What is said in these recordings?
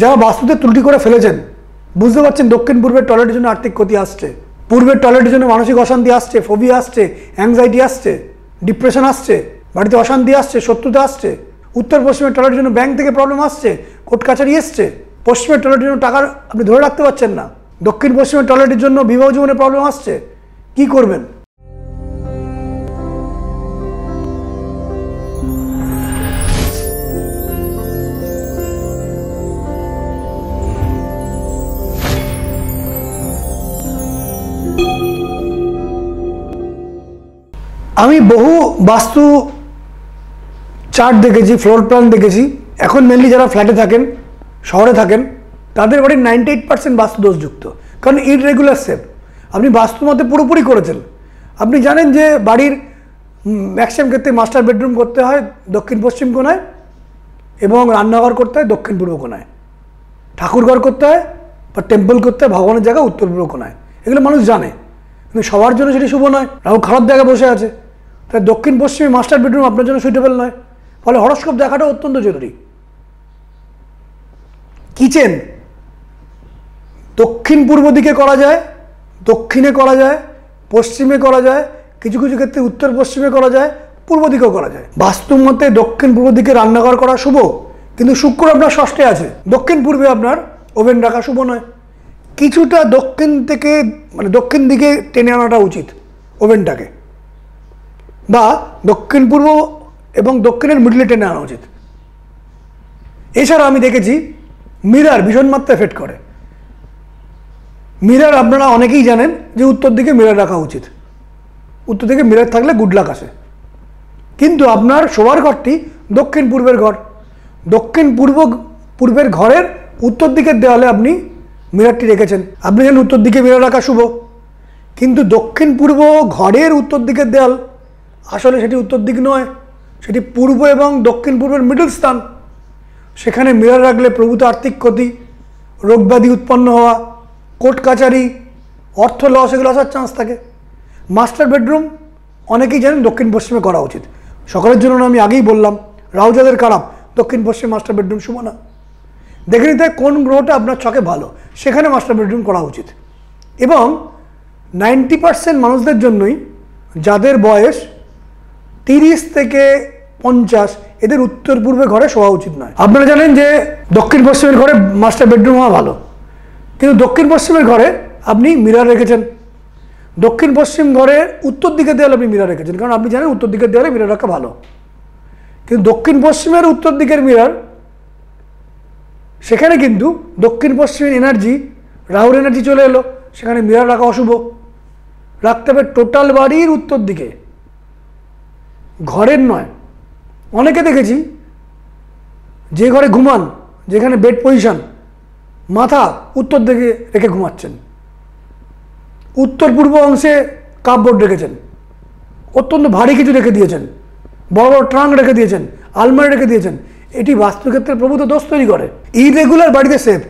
যারা বাস্তুতে ত্রুটি করে ফেলেছেন বুঝতে পারছেন দক্ষিণ পূর্বের টয়লেটের জন্য আর্থিক ক্ষতি আসছে, পূর্বের টয়লেটের জন্য মানসিক অশান্তি আসছে, ফোবিয়া আসছে, অ্যাংজাইটি আসছে, ডিপ্রেশন আসছে, বাড়িতে অশান্তি আসছে, শত্রুতা আসছে। উত্তর পশ্চিমের টয়লেটের জন্য ব্যাংক থেকে প্রবলেম আসছে, কোর্ট কাছারি এসছে। পশ্চিমের টয়লেটের জন্য টাকা আপনি ধরে রাখতে পারছেন না। দক্ষিণ পশ্চিমের টয়লেটের জন্য বিবাহ জীবনে প্রবলেম আসছে। কি করবেন? আমি বহু বাস্তু চার্ট দেখেছি, ফ্লোর প্ল্যান দেখেছি। এখন মেনলি যারা ফ্ল্যাটে থাকেন, শহরে থাকেন, তাদের বাড়ির 98% বাস্তু দোষযুক্ত। কারণ ইররেগুলার শেপ আপনি বাস্তু মতে পুরোপুরি করেছেন। আপনি জানেন যে বাড়ির ম্যাক্সিমাম ক্ষেত্রে মাস্টার বেডরুম করতে হয় দক্ষিণ পশ্চিম কোণায় এবং রান্নাঘর করতে হয় দক্ষিণ পূর্ব কোণায়, ঠাকুরঘর করতে হয় বা টেম্পল করতে হয় ভগবানের জায়গা উত্তর পূর্ব কোণায়। এগুলো মানুষ জানে, কিন্তু সবার জন্য সেটি শুভ নয়। রাহু খারাপ জায়গায় বসে আছে, তাই দক্ষিণ পশ্চিমে মাস্টার বেডরুম আপনার জন্য সুইটেবল নয়। ফলে হরস্কোপ দেখাটা অত্যন্ত জরুরি। কিচেন দক্ষিণ পূর্ব দিকে করা যায়, দক্ষিণে করা যায়, পশ্চিমে করা যায়, কিছু কিছু ক্ষেত্রে উত্তর পশ্চিমে করা যায়, পূর্ব দিকেও করা যায়। বাস্তু মতে দক্ষিণ পূর্ব দিকে রান্নাঘর করা শুভ, কিন্তু শুক্র আপনার ষষ্ঠে আছে, দক্ষিণ পূর্বে আপনার ওভেন রাখা শুভ নয়। কিছুটা দক্ষিণ থেকে মানে দক্ষিণ দিকে টেনে আনাটা উচিত ওভেনটাকে, বা দক্ষিণ পূর্ব এবং দক্ষিণের মিডলে টেনে আনা উচিত। এছাড়া আমি দেখেছি মিরার ভীষণ মাত্রায় এফেক্ট করে। মিরার আপনারা অনেকেই জানেন যে উত্তর দিকে মিরার রাখা উচিত, উত্তর দিকে মিরার থাকলে গুড লাক আসে। কিন্তু আপনার শোবার ঘরটি দক্ষিণ পূর্বের ঘর, দক্ষিণ পূর্বের ঘরের উত্তর দিকের দেওয়ালে আপনি মিরারটি রেখেছেন। আপনি জানেন উত্তর দিকে মিরার রাখা শুভ, কিন্তু দক্ষিণ পূর্ব ঘরের উত্তর দিকের দেওয়াল আসলে সেটি উত্তর দিক নয়, সেটি পূর্ব এবং দক্ষিণ পূর্বের মিডল স্থান। সেখানে মিরার রাখলে প্রভূত আর্থিক ক্ষতি, রোগব্যাধি উৎপন্ন হওয়া, কোর্ট কাচারি, অর্থ লস, এগুলো আসার চান্স থাকে। মাস্টার বেডরুম অনেকেই জানেন দক্ষিণ পশ্চিমে করা উচিত। সকলের জন্য আমি আগেই বললাম রাহু যাদের খারাপ দক্ষিণ পশ্চিম মাস্টার বেডরুম শুভ না। দেখে নিতে কোন গ্রহটা আপনার ছকে ভালো, সেখানে মাস্টার বেডরুম করা উচিত। এবং 90% মানুষদের জন্যই যাদের বয়স 30 থেকে 50 এদের উত্তর পূর্বে ঘরে শোয়া উচিত নয়। আপনারা জানেন যে দক্ষিণ পশ্চিমের ঘরে মাস্টার বেডরুম হওয়া ভালো, কিন্তু দক্ষিণ পশ্চিমের ঘরে আপনি মিরার রেখেছেন, দক্ষিণ পশ্চিম ঘরে উত্তর দিকের দেওয়ালে আপনি মিরার রেখেছেন, কারণ আপনি জানেন উত্তর দিকের দেওয়ালে মিরার রাখা ভালো। কিন্তু দক্ষিণ পশ্চিমের উত্তর দিকের মিরার, সেখানে কিন্তু দক্ষিণ পশ্চিমের এনার্জি, রাহুর এনার্জি চলে এলো, সেখানে মিরার রাখা অশুভ। রাখতে হবে টোটাল বাড়ির উত্তর দিকে, ঘরের নয়। অনেকে দেখেছি যে ঘরে ঘুমান, যেখানে বেড পজিশন, মাথা উত্তর দিকে রেখে ঘুমাচ্ছেন, উত্তর পূর্ব অংশে কাপবোর্ড রেখেছেন, অত্যন্ত ভারী কিছু রেখে দিয়েছেন, বড় বড় ট্রাঙ্ক রেখে দিয়েছেন, আলমারি রেখে দিয়েছেন। এটি বাস্তুক্ষেত্রে প্রভূত দোষ তৈরি করে। ইরেগুলার বাড়িতে সেফ।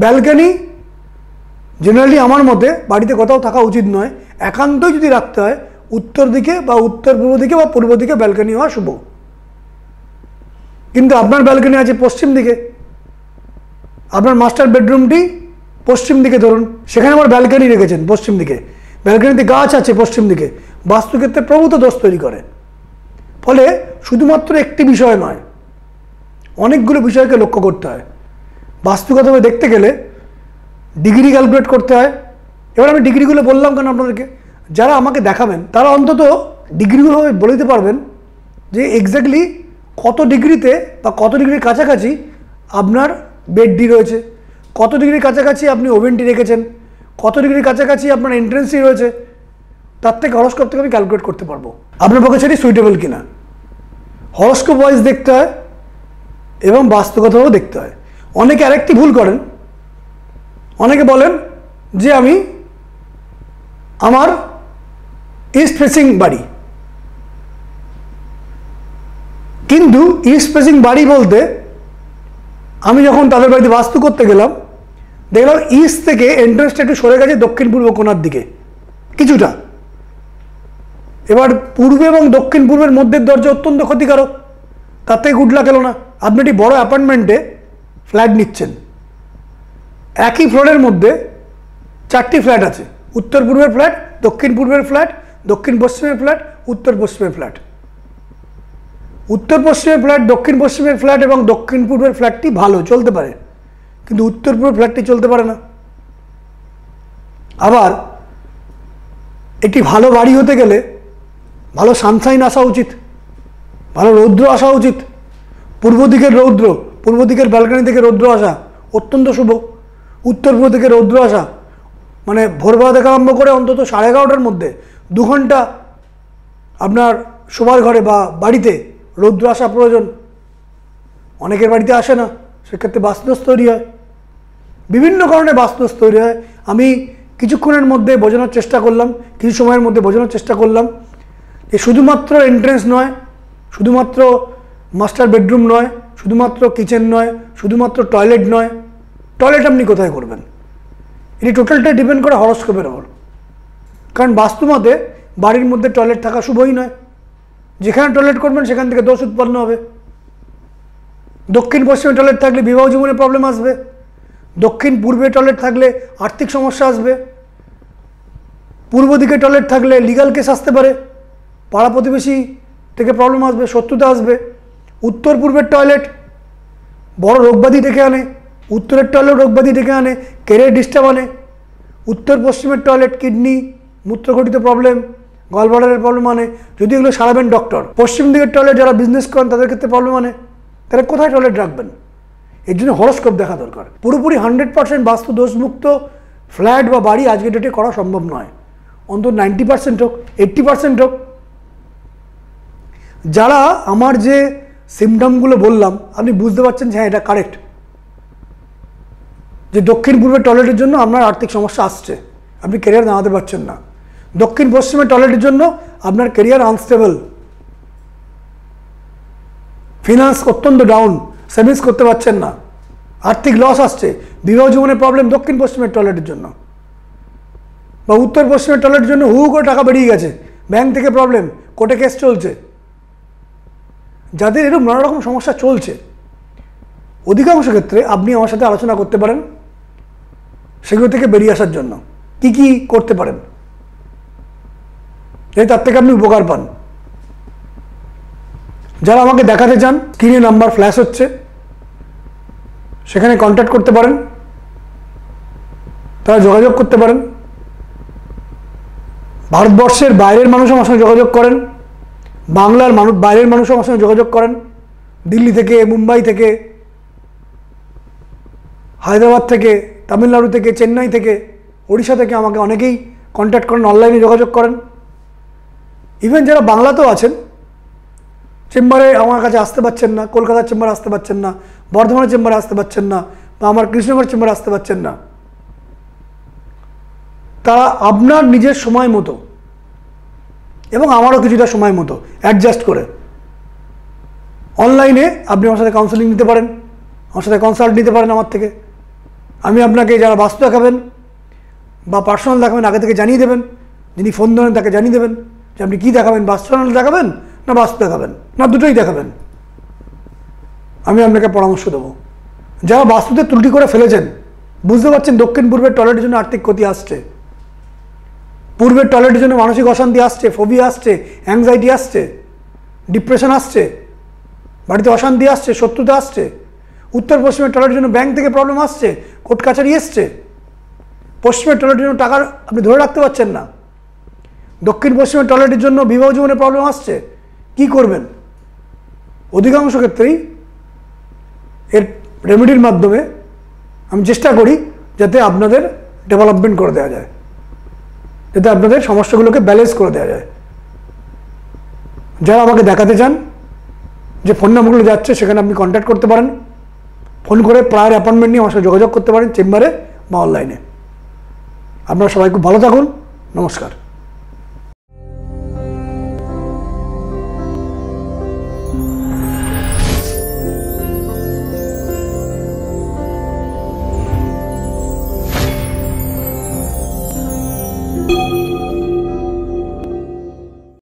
ব্যালকনি জেনারেলি আমার মতে বাড়িতে কোথাও থাকা উচিত নয়। একান্তই যদি রাখতে হয় উত্তর দিকে বা উত্তর পূর্ব দিকে বা পূর্ব দিকে ব্যালকনি হওয়া শুভ। কিন্তু আপনার ব্যালকনি আছে পশ্চিম দিকে, আপনার মাস্টার বেডরুমটি পশ্চিম দিকে ধরুন, সেখানে আমার ব্যালকনি রেখেছেন পশ্চিম দিকে, ব্যালকনিতে গাছ আছে পশ্চিম দিকে, বাস্তুক্ষেত্রে প্রভূত দোষ তৈরি করে। ফলে শুধুমাত্র একটি বিষয় নয়, অনেকগুলো বিষয়কে লক্ষ্য করতে হয়। বাস্তুগতভাবে দেখতে গেলে ডিগ্রি ক্যালকুলেট করতে হয়। এবার আমি ডিগ্রিগুলো বললাম কেন আপনাদেরকে, যারা আমাকে দেখাবেন তারা অন্তত ডিগ্রিগুলো বলে দিতে পারবেন যে এক্স্যাক্টলি কত ডিগ্রিতে বা কত ডিগ্রির কাছাকাছি আপনার বেডটি রয়েছে, কত ডিগ্রির কাছাকাছি আপনি ওভেনটি রেখেছেন, কত ডিগ্রির কাছাকাছি আপনার এন্ট্রেন্সটি রয়েছে। তার থেকে হরস্কোপ থেকে আমি ক্যালকুলেট করতে পারবো আপনার পক্ষে সেটি সুইটেবল কিনা। হরস্কোপ ওয়াইজ দেখতে হয় এবং বাস্তুগতভাবেও দেখতে হয়। অনেকে আরেকটি ভুল করেন, অনেকে বলেন যে আমি আমার ইস্ট ফেসিং বাড়ি, কিন্তু ইস্ট ফেসিং বাড়ি বলতে আমি যখন তাদের বাড়িতে বাস্তু করতে গেলাম দেখলাম ইস্ট থেকে এন্ট্রেন্সটা একটু সরে গেছে দক্ষিণ পূর্ব কোণার দিকে কিছুটা। এবার পূর্ব এবং দক্ষিণ পূর্বের মধ্যের দরজা অত্যন্ত ক্ষতিকারক, তার থেকে গুড লাক এলো না। আপনি একটি বড় অ্যাপার্টমেন্টে ফ্ল্যাট নিচ্ছেন, একই ফ্লোরের মধ্যে 4টি ফ্ল্যাট আছে, উত্তর পূর্বের ফ্ল্যাট, দক্ষিণ পূর্বের ফ্ল্যাট, দক্ষিণ পশ্চিমের ফ্ল্যাট, উত্তর পশ্চিমের ফ্ল্যাট। উত্তর পশ্চিমের ফ্ল্যাট, দক্ষিণ পশ্চিমের ফ্ল্যাট এবং দক্ষিণ পূর্বের ফ্ল্যাটটি ভালো চলতে পারে, কিন্তু উত্তর পূর্বের ফ্ল্যাটটি চলতে পারে না। আবার একটি ভালো বাড়ি হতে গেলে ভালো সানশাইন আসা উচিত, ভালো রৌদ্র আসা উচিত। পূর্ব দিকের রৌদ্র, পূর্ব দিকের ব্যালকনি থেকে রৌদ্র আসা অত্যন্ত শুভ। উত্তর পূর্ব থেকে রৌদ্র আসা মানে ভোরবেলা থেকে আরম্ভ করে অন্তত 11:30টার মধ্যে 2 ঘন্টা আপনার শোবার ঘরে বা বাড়িতে রৌদ্র আসা প্রয়োজন। অনেকের বাড়িতে আসে না, সেক্ষেত্রে বাস্তুদোষ তৈরি হয়, বিভিন্ন কারণে বাস্তুদোষ তৈরি হয়। আমি কিছুক্ষণের মধ্যে বোঝানোর চেষ্টা করলাম, কিছু সময়ের মধ্যে বোঝানোর চেষ্টা করলাম যে শুধুমাত্র এন্ট্রেন্স নয়, শুধুমাত্র মাস্টার বেডরুম নয়, শুধুমাত্র কিচেন নয়, শুধুমাত্র টয়লেট নয়। টয়লেট আপনি কোথায় করবেন, এটি টোটালটাই ডিপেন্ড করে হরস্কোপের ওপর। কারণ বাস্তুমতে বাড়ির মধ্যে টয়লেট থাকা শুভই নয়, যেখানে টয়লেট করবেন সেখান থেকে দোষ উৎপন্ন হবে। দক্ষিণ পশ্চিমে টয়লেট থাকলে বিবাহ জীবনে প্রবলেম আসবে, দক্ষিণ পূর্বে টয়লেট থাকলে আর্থিক সমস্যা আসবে, পূর্ব দিকে টয়লেট থাকলে লিগাল কেস আসতে পারে, পাড়া প্রতিবেশী থেকে প্রবলেম আসবে, শত্রুতা আসবে। উত্তর পূর্বের টয়লেট বড় রোগব্যাধি ডেকে আনে, উত্তরের টয়লেট রোগব্যাধি ডেকে আনে, কেরিয়ার ডিস্টার্ব আনে। উত্তর পশ্চিমের টয়লেট কিডনি মূত্রঘটিত প্রবলেম, গলব্লাডারের প্রবলেম আনে, যদি এগুলো সারাবেন ডক্টর। পশ্চিম দিকের টয়লেট যারা বিজনেস করেন তাদের ক্ষেত্রে প্রবলেম আনে, তারা কোথায় টয়লেট রাখবেন? এর জন্য হরস্কোপ দেখা দরকার। পুরোপুরি 100% বাস্তু দোষমুক্ত ফ্ল্যাট বা বাড়ি আজকের ডেটে করা সম্ভব নয়, অন্তত 90% হোক, 80% হোক। যারা আমার যে সিমটমগুলো বললাম আপনি বুঝতে পারছেন যে হ্যাঁ এটা কারেক্ট, যে দক্ষিণ পূর্বের টয়লেটের জন্য আপনার আর্থিক সমস্যা আসছে, আপনি ক্যারিয়ার দাঁড়াতে পারছেন না। দক্ষিণ পশ্চিমের টয়লেটের জন্য আপনার ক্যারিয়ার আনস্টেবল, ফিনান্স অত্যন্ত ডাউন, সেভিংস করতে পারছেন না, আর্থিক লস আসছে, বিবাহ জীবনের প্রবলেম দক্ষিণ পশ্চিমের টয়লেটের জন্য। বা উত্তর পশ্চিমের টয়লেটের জন্য হু করে টাকা বেরিয়ে গেছে, ব্যাংক থেকে প্রবলেম, কোর্টে কেস চলছে। যাদের এরকম নানা রকম সমস্যা চলছে, অধিকাংশ ক্ষেত্রে আপনি আমার সাথে আলোচনা করতে পারেন সেগুলো থেকে বেরিয়ে আসার জন্য কি কি করতে পারেন, এই তার থেকে আপনি উপকার পান। যারা আমাকে দেখাতে চান, স্ক্রিনে নাম্বার ফ্ল্যাশ হচ্ছে, সেখানে কন্ট্যাক্ট করতে পারেন, তারা যোগাযোগ করতে পারেন। ভারতবর্ষের বাইরের মানুষ আমার সঙ্গে যোগাযোগ করেন, বাংলার বাইরের মানুষও আমার সঙ্গে যোগাযোগ করেন, দিল্লি থেকে, মুম্বাই থেকে, হায়দ্রাবাদ থেকে, তামিলনাড়ু থেকে, চেন্নাই থেকে, ওড়িশা থেকে আমাকে অনেকেই কন্ট্যাক্ট করেন, অনলাইনে যোগাযোগ করেন। ইভেন যারা বাংলাতেও আছেন, চেম্বারে আমার কাছে আসতে পারছেন না, কলকাতার চেম্বারে আসতে পারছেন না, বর্ধমানের চেম্বারে আসতে পারছেন না, বা আমার কৃষ্ণনগর চেম্বারে আসতে পারছেন না, তারা আপনার নিজের সময় মতো এবং আমারও কিছুটা সময় মতো অ্যাডজাস্ট করে অনলাইনে আপনি আমার সাথে কাউন্সেলিং নিতে পারেন, আমার সাথে কনসাল্ট নিতে পারেন আমার থেকে। আমি আপনাকে যারা বাস্তু দেখাবেন বা পার্সোনাল দেখাবেন আগে থেকে জানিয়ে দেবেন, যিনি ফোন ধরেন তাকে জানিয়ে দেবেন যে আপনি কী দেখাবেন, পার্সোনাল দেখাবেন না বাস্তু দেখাবেন, না দুটোই দেখাবেন, আমি আপনাকে পরামর্শ দেবো। যারা বাস্তুতে ত্রুটি করে ফেলেছেন, বুঝতে পারছেন দক্ষিণ পূর্বের টয়লেটের জন্য আর্থিক ক্ষতি আসছে, পূর্বের টয়লেটের জন্য মানসিক অশান্তি আসছে, ফোবিয়া আসছে, অ্যাংজাইটি আসছে, ডিপ্রেশন আসছে, বাড়িতে অশান্তি আসছে, শত্রুতা আসছে। উত্তর পশ্চিমের টয়লেটের জন্য ব্যাংক থেকে প্রবলেম আসছে, কোর্ট কাছারি এসছে। পশ্চিমের টয়লেটের জন্য টাকা আপনি ধরে রাখতে পারছেন না। দক্ষিণ পশ্চিমের টয়লেটের জন্য বিবাহ জীবনে প্রবলেম আসছে, কি করবেন? অধিকাংশ ক্ষেত্রেই এর রেমেডির মাধ্যমে আমি চেষ্টা করি যাতে আপনাদের ডেভেলপমেন্ট করে দেওয়া যায়, যাতে আপনাদের সমস্যাগুলোকে ব্যালেন্স করে দেওয়া যায়। যারা আমাকে দেখাতে চান, যে ফোন নাম্বারগুলো যাচ্ছে সেখানে আপনি কন্ট্যাক্ট করতে পারেন, ফোন করে প্রায়র অ্যাপয়েন্টমেন্ট নিয়ে আমার সাথে যোগাযোগ করতে পারেন চেম্বারে বা অনলাইনে। আপনারা সবাই খুব ভালো থাকুন, নমস্কার।